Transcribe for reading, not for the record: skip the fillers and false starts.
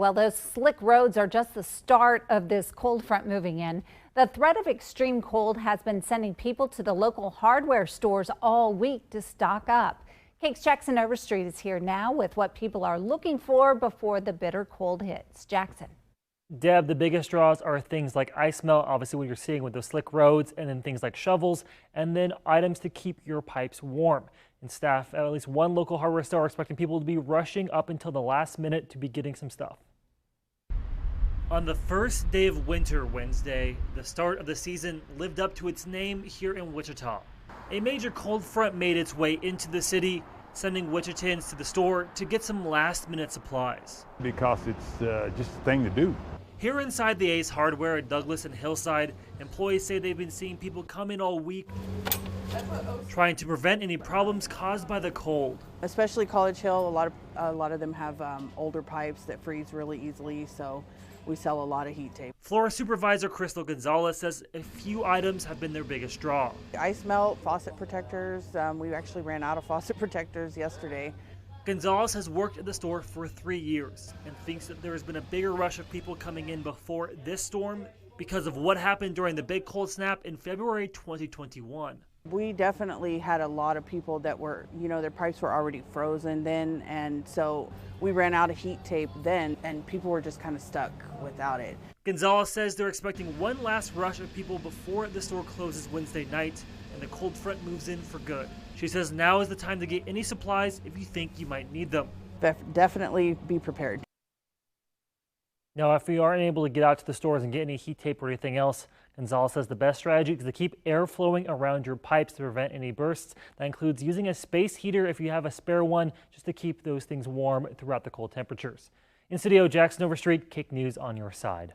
Well, those slick roads are just the start of this cold front moving in. The threat of extreme cold has been sending people to the local hardware stores all week to stock up. KAKE's Jackson Overstreet is here now with what people are looking for before the bitter cold hits. Jackson. Deb, the biggest draws are things like ice melt, obviously what you're seeing with those slick roads, and then things like shovels, and then items to keep your pipes warm. And staff at least one local hardware store are expecting people to be rushing up until the last minute to be getting some stuff. On the first day of winter Wednesday, the start of the season lived up to its name here in Wichita. A major cold front made its way into the city, sending Wichitans to the store to get some last-minute supplies. Because it's just a thing to do. Here inside the Ace Hardware at Douglas and Hillside, employees say they've been seeing people come in all week trying to prevent any problems caused by the cold. Especially College Hill, a lot of them have older pipes that freeze really easily, so we sell a lot of heat tape. Floor Supervisor Crystal Gonzalez says a few items have been their biggest draw. Ice melt, faucet protectors. We actually ran out of faucet protectors yesterday. Gonzalez has worked at the store for 3 years and thinks that there has been a bigger rush of people coming in before this storm because of what happened during the big cold snap in February 2021. We definitely had a lot of people that were, their pipes were already frozen then, and so we ran out of heat tape then, and people were just kind of stuck without it. Gonzalez says they're expecting one last rush of people before the store closes Wednesday night and the cold front moves in for good. She says now is the time to get any supplies if you think you might need them. Definitely be prepared. Now, if you aren't able to get out to the stores and get any heat tape or anything else, Gonzalez says the best strategy is to keep air flowing around your pipes to prevent any bursts. That includes using a space heater if you have a spare one, just to keep those things warm throughout the cold temperatures. In studio, Jackson Overstreet, KAKE News on your side.